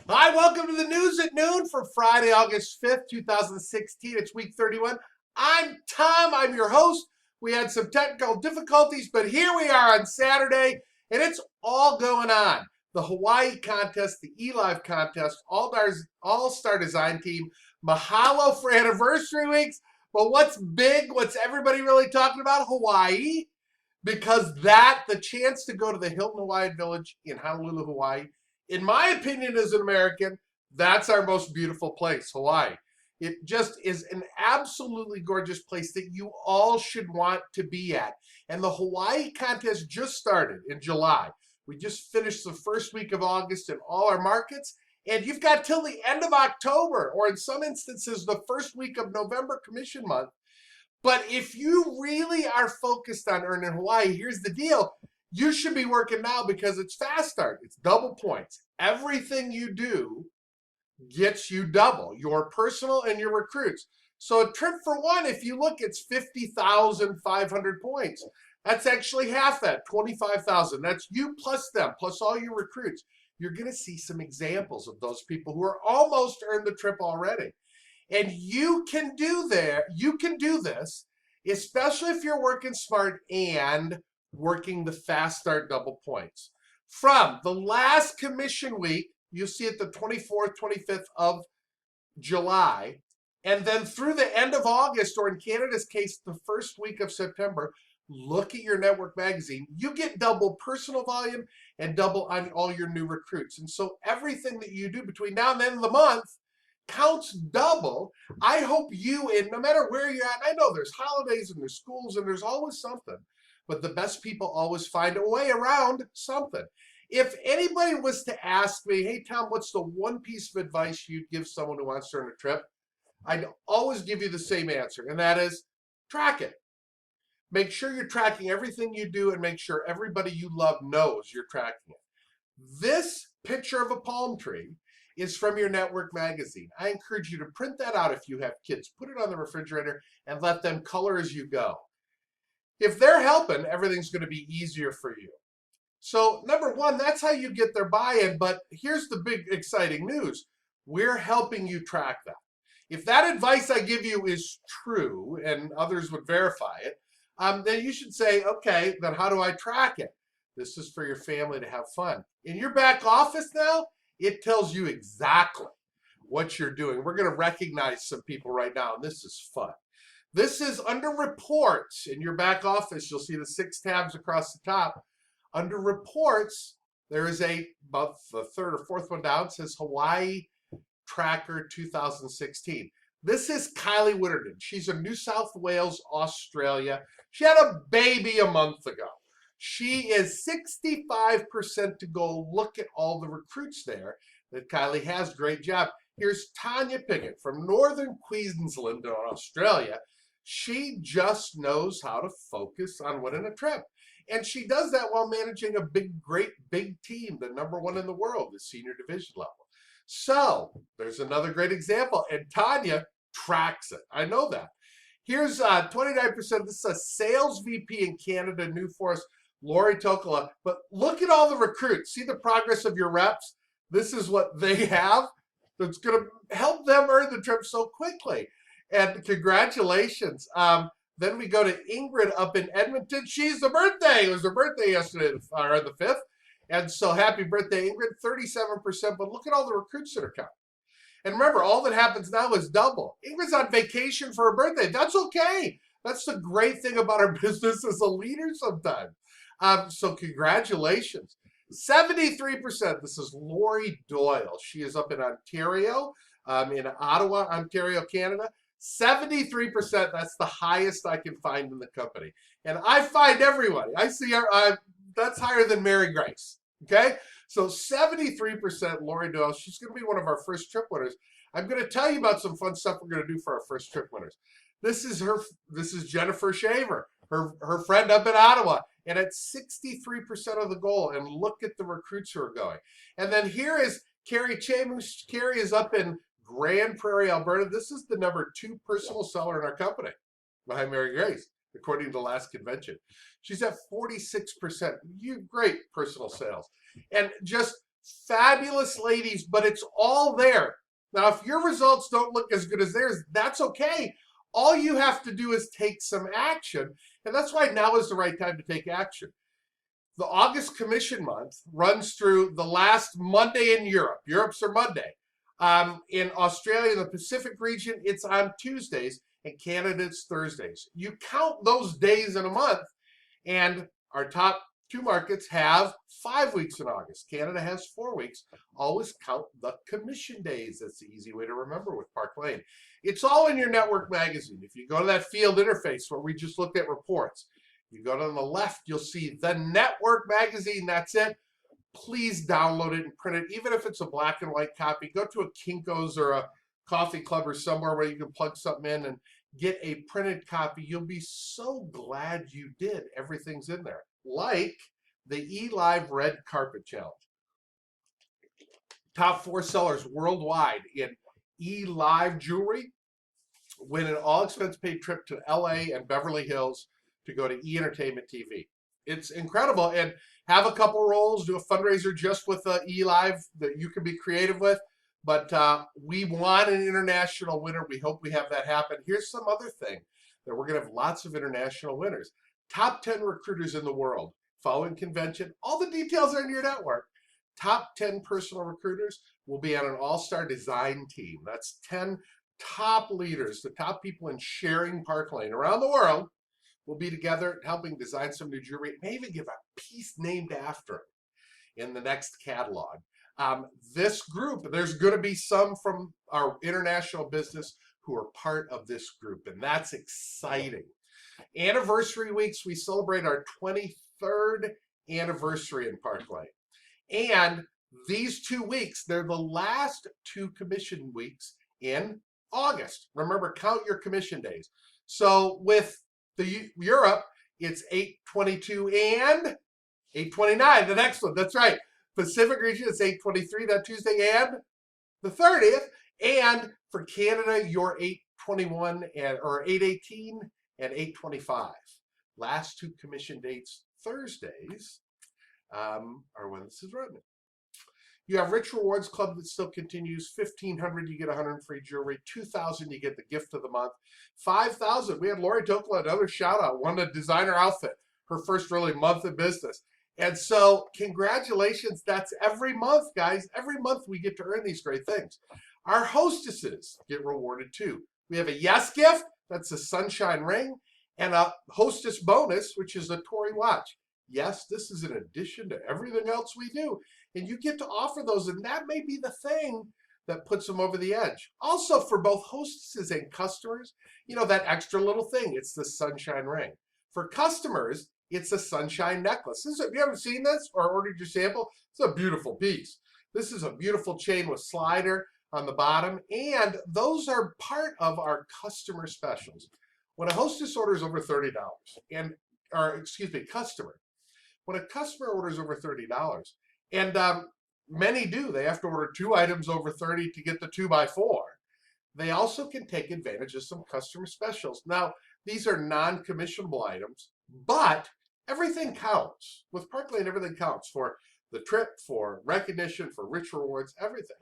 Hi, welcome to the news at noon for Friday, August 5th, 2016. It's week 31. I'm Tom. I'm your host. We had some technical difficulties, but here we are on Saturday, and it's all going on. The Hawaii contest, the eLive contest, All-Star Design Team. Mahalo for anniversary weeks. But what's big? What's everybody really talking about? Hawaii. Because the chance to go to the Hilton Hawaiian Village in Honolulu, Hawaii, in my opinion as an American, that's our most beautiful place, Hawaii. It just is an absolutely gorgeous place that you all should want to be at. And the Hawaii contest just started in July. We just finished the first week of August in all our markets. And you've got till the end of October, or in some instances, the first week of November, commission month. But if you really are focused on earning Hawaii, here's the deal. You should be working now because it's fast start. It's double points. Everything you do gets you double, your personal and your recruits. So a trip for one, if you look, it's 50,500 points. That's actually half that, 25,000. That's you plus them, plus all your recruits. You're going to see some examples of those people who are almost earned the trip already. And you can do this, especially if you're working smart and working the fast start double points. From the last commission week, you'll see it the 24th, 25th of July, and then through the end of August, or in Canada's case, the first week of September, look at your network magazine. You get double personal volume and double on all your new recruits. And so everything that you do between now and the end of the month counts double. I hope you, and no matter where you're at, I know there's holidays and there's schools and there's always something, but the best people always find a way around something. If anybody was to ask me, hey, Tom, what's the one piece of advice you'd give someone who wants to earn a trip? I'd always give you the same answer, and that is track it. Make sure you're tracking everything you do and make sure everybody you love knows you're tracking it. This picture of a palm tree is from your network magazine. I encourage you to print that out if you have kids. Put it on the refrigerator and let them color as you go. If they're helping, everything's going to be easier for you. So number one, that's how you get their buy-in. But here's the big exciting news. We're helping you track that. If that advice I give you is true and others would verify it, then you should say, okay, then how do I track it? This is for your family to have fun. In your back office now, it tells you exactly what you're doing. We're going to recognize some people right now, and this is fun. This is under reports. In your back office, you'll see the 6 tabs across the top. Under reports, there is about the third or fourth one down, says Hawaii Tracker 2016. This is Kylie Witterden. She's in New South Wales, Australia. She had a baby a month ago. She is 65% to go. Look at all the recruits there that Kylie has. Great job. Here's Tanya Piggott from Northern Queensland in Australia. She just knows how to focus on winning a trip. And she does that while managing a great big team, the number 1 in the world, the senior division level. So there's another great example. And Tanya tracks it. I know that. Here's 29%. This is a sales VP in Canada, new for us, Lori Tokola. But look at all the recruits. See the progress of your reps? This is what they have that's going to help them earn the trip so quickly. And congratulations. Then we go to Ingrid up in Edmonton. She's the birthday. It was her birthday yesterday, or the 5th. And so happy birthday, Ingrid. 37%. But look at all the recruits that are coming. And remember, all that happens now is double. Ingrid's on vacation for her birthday. That's okay. That's the great thing about our business as a leader sometimes. So congratulations. 73%. This is Lori Doyle. She is up in Ontario, in Ottawa, Ontario, Canada. 73%. That's the highest I can find in the company. And I find everybody. I see her. That's higher than Mary Grace. Okay? So 73% Lori Doyle. She's going to be one of our first trip winners. I'm going to tell you about some fun stuff we're going to do for our first trip winners. This is Jennifer Shaver, her friend up in Ottawa. And at 63% of the goal. And look at the recruits who are going. And then here is Carrie Chamus. Carrie is up in Grand Prairie, Alberta. This is the number 2 personal seller in our company behind Mary Grace, according to the last convention. She's at 46%. Great personal sales. And just fabulous ladies, but it's all there. Now, if your results don't look as good as theirs, that's okay. All you have to do is take some action. And that's why now is the right time to take action. The August commission month runs through the last Monday in Europe. Europe's their Monday. In Australia, the Pacific region, it's on Tuesdays, and Canada, it's Thursdays. You count those days in a month, and our top 2 markets have 5 weeks in August. Canada has 4 weeks. Always count the commission days. That's the easy way to remember with Park Lane. It's all in your network magazine. If you go to that field interface where we just looked at reports, you go to the left, you'll see the network magazine. That's it. Please download it and print it, even if it's a black and white copy. Go to a Kinko's or a coffee club or somewhere where you can plug something in and get a printed copy. You'll be so glad you did. Everything's in there. Like the eLive Red Carpet Challenge. Top 4 sellers worldwide in eLive jewelry win an all-expense paid trip to LA and Beverly Hills to go to E-Entertainment TV. It's incredible. And have a couple rolls, do a fundraiser just with eLive that you can be creative with. But we want an international winner. We hope we have that happen. Here's some other thing that we're going to have lots of international winners. Top 10 recruiters in the world following convention. All the details are in your network. Top 10 personal recruiters will be on an all-star design team. That's 10 top leaders, the top people in sharing Park Lane around the world will be together helping design some new jewelry. May even give a piece named after it in the next catalog. This group, there's going to be some from our international business who are part of this group, and that's exciting. Anniversary weeks, we celebrate our 23rd anniversary in Park Lane. And these 2 weeks, they're the last 2 commission weeks in August. Remember, count your commission days. So with the Europe, it's 8/22 and 8/29, the next one. That's right. Pacific region, it's 8/23 that Tuesday and the 30th. And for Canada, you're 8/21 and or 8/18 and 8/25. Last 2 commission dates, Thursdays, are when this is running. You have Rich Rewards Club that still continues. 1,500, you get 100 free jewelry. 2,000, you get the gift of the month. 5,000, we had Lori Tokla, another shout out, won a designer outfit, her first really month of business. And so congratulations, that's every month, guys. Every month we get to earn these great things. Our hostesses get rewarded too. We have a yes gift, that's a sunshine ring, and a hostess bonus, which is a Tory watch. Yes, this is in addition to everything else we do. And you get to offer those, and that may be the thing that puts them over the edge. Also, for both hostesses and customers, you know, that extra little thing, it's the sunshine ring. For customers, it's a sunshine necklace. If you haven't seen this or ordered your sample, it's a beautiful piece. This is a beautiful chain with slider on the bottom, and those are part of our customer specials. When a hostess orders over $30, customer, when a customer orders over $30, and many do, they have to order 2 items over 30 to get the 2x4. They also can take advantage of some customer specials. Now, these are non-commissionable items, but everything counts. With Park Lane, everything counts for the trip, for recognition, for rich rewards, everything.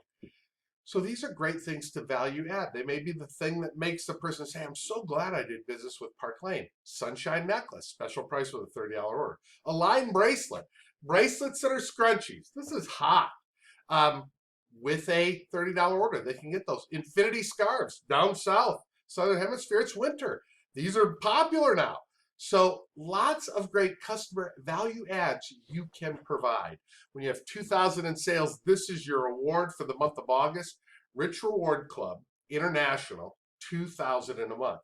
So these are great things to value add. They may be the thing that makes the person say, I'm so glad I did business with Park Lane. Sunshine necklace, special price with a $30 order. A line bracelet. Bracelets that are scrunchies. This is hot. With a $30 order, they can get those. Infinity scarves down south, Southern Hemisphere, it's winter. These are popular now. So lots of great customer value adds you can provide. When you have 2,000 in sales, this is your award for the month of August. Rich Reward Club International, 2,000 in a month.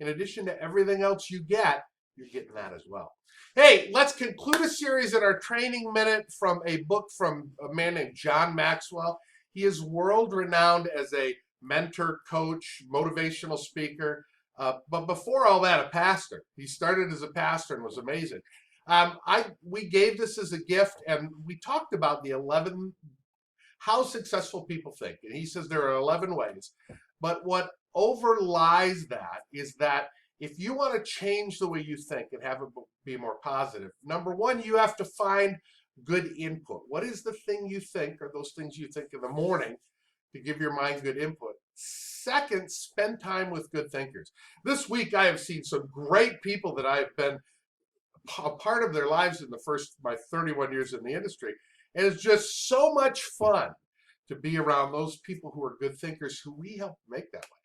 In addition to everything else you get, you're getting that as well. Hey, let's conclude a series in our training minute from a book from a man named John Maxwell. He is world-renowned as a mentor, coach, motivational speaker. But before all that, a pastor. He started as a pastor and was amazing. We gave this as a gift, and we talked about the 11, how successful people think. And he says there are 11 ways. But what overlies that is that if you want to change the way you think and have it be more positive, number one, you have to find good input. What is the thing you think, or those things you think in the morning, to give your mind good input? Second, spend time with good thinkers. This week, I have seen some great people that I have been a part of their lives in my 31 years in the industry. And it's just so much fun to be around those people who are good thinkers, who we help make that way.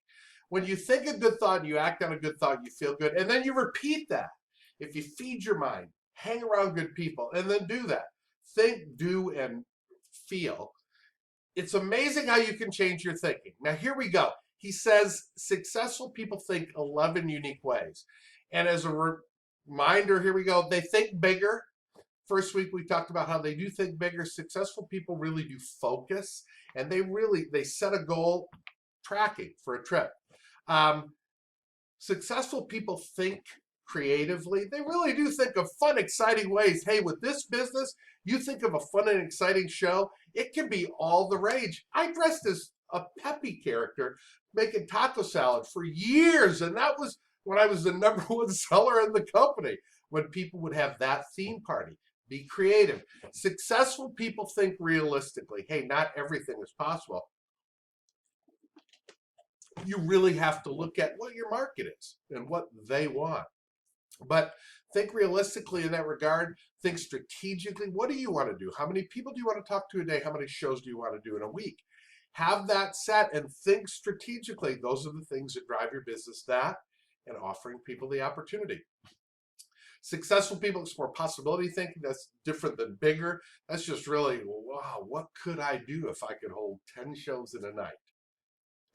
When you think a good thought, you act on a good thought, you feel good, and then you repeat that. If you feed your mind, hang around good people, and then do that. Think, do, and feel. It's amazing how you can change your thinking. Now, here we go. He says successful people think 11 unique ways. And as a reminder, here we go. They think bigger. First week we talked about how they do think bigger. Successful people really do focus, and they set a goal, tracking for a trip. Successful people think creatively. They really do think of fun, exciting ways. Hey, with this business, you think of a fun and exciting show, it can be all the rage. I dressed as a Peppy character making taco salad for years, and that was when I was the #1 seller in the company, when people would have that theme party. Be creative. Successful people think realistically. Hey, not everything is possible. You really have to look at what your market is and what they want. But think realistically in that regard. Think strategically. What do you want to do? How many people do you want to talk to a day? How many shows do you want to do in a week? Have that set and think strategically. Those are the things that drive your business, that and offering people the opportunity. Successful people explore possibility thinking. That's different than bigger. That's just really, wow, what could I do if I could hold 10 shows in a night?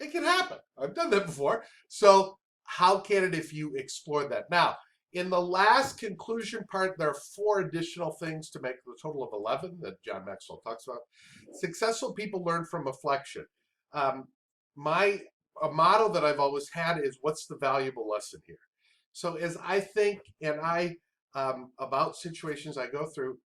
It can happen. I've done that before. So how can it if you explore that? Now, in the last conclusion part, there are 4 additional things to make the total of 11 that John Maxwell talks about. Successful people learn from reflection. A motto that I've always had is, what's the valuable lesson here? So as I think and about situations I go through,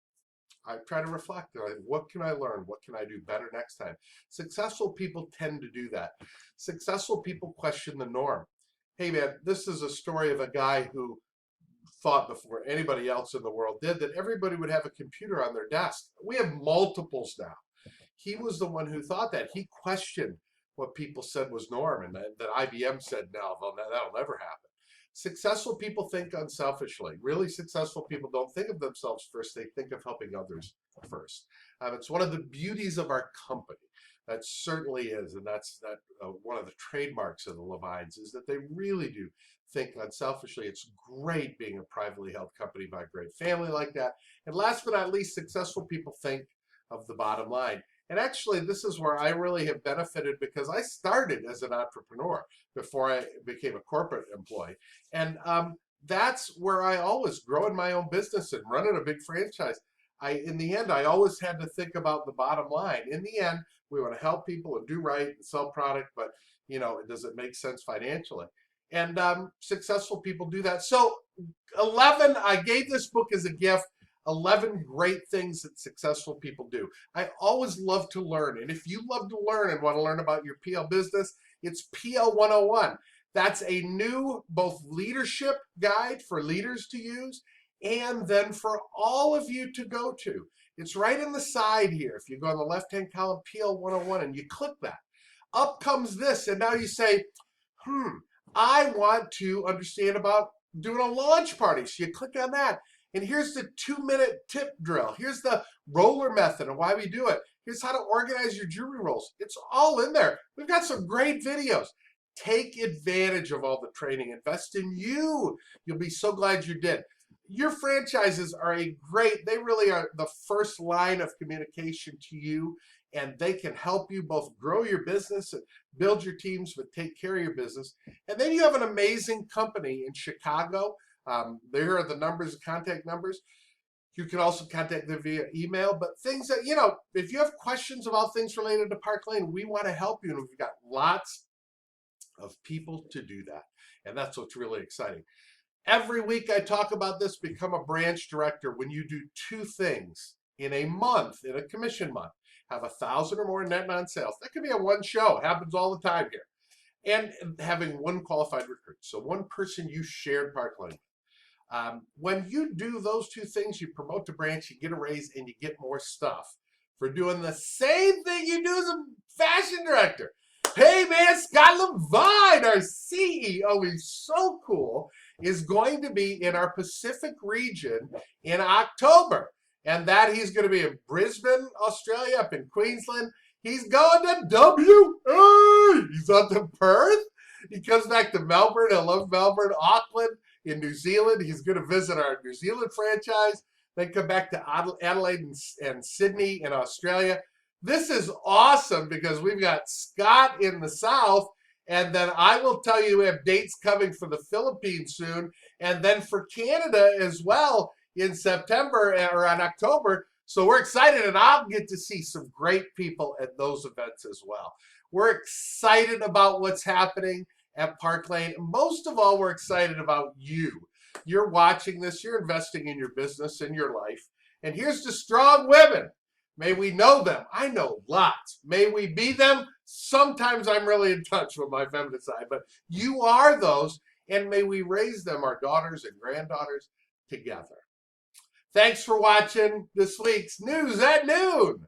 I try to reflect. What can I learn? What can I do better next time? Successful people tend to do that. Successful people question the norm. Hey man, this is a story of a guy who thought, before anybody else in the world did, that everybody would have a computer on their desk. We have multiples now. He was the one who thought that. He questioned what people said was norm, and that IBM said, no, that'll never happen. Successful people think unselfishly. Really successful people don't think of themselves first. They think of helping others first. It's one of the beauties of our company. That certainly is, and that's one of the trademarks of the Levines, is that they really do think unselfishly. It's great being a privately held company by a great family like that. And last but not least, successful people think of the bottom line. And actually, this is where I really have benefited, because I started as an entrepreneur before I became a corporate employee. And that's where I always, growing my own business and running a big franchise, in the end, I always had to think about the bottom line. In the end, we want to help people and do right and sell product, but does it make sense financially? And successful people do that. So 11, I gave this book as a gift. 11 great things that successful people do. I always love to learn. And if you love to learn and want to learn about your PL business, it's PL 101. That's a new both leadership guide for leaders to use, and then for all of you to go to. It's right in the side here. If you go on the left-hand column, PL 101, and you click that, up comes this. And now you say, I want to understand about doing a launch party. So you click on that. And here's the 2-minute tip drill. Here's the roller method and why we do it. Here's how to organize your jewelry rolls. It's all in there. We've got some great videos. Take advantage of all the training. Invest in you. You'll be so glad you did. Your franchises are they really are the first line of communication to you, and they can help you both grow your business and build your teams, but take care of your business. And then you have an amazing company in Chicago. There are the numbers, the contact numbers. You can also contact them via email, but things that, if you have questions about things related to Park Lane, we want to help you. And we've got lots of people to do that. And that's what's really exciting. Every week I talk about this, become a branch director. When you do 2 things in a month, in a commission month, have 1,000 or more net non-sales. That could be a 1 show. It happens all the time here. And having 1 qualified recruit. So 1 person you shared Park Lane. When you do those two things, you promote the branch, you get a raise, and you get more stuff for doing the same thing you do as a fashion director. Hey man, Scott Levine, our CEO, he's so cool, is going to be in our Pacific region in October. And that he's going to be in Brisbane, Australia, up in Queensland. He's going to WA. He's up to Perth. He comes back to Melbourne. I love Melbourne. Auckland in New Zealand. He's going to visit our New Zealand franchise. Then come back to Adelaide and Sydney in Australia. This is awesome because we've got Scott in the South. And then I will tell you we have dates coming for the Philippines soon. And then for Canada as well in September or in October. So we're excited, and I'll get to see some great people at those events as well. We're excited about what's happening at Park Lane. Most of all, we're excited about you. You're watching this, you're investing in your business and your life. And here's to strong women. May we know them. I know lots. May we be them. Sometimes I'm really in touch with my feminine side, but you are those, and may we raise them, our daughters and granddaughters, together. Thanks for watching this week's News at Noon.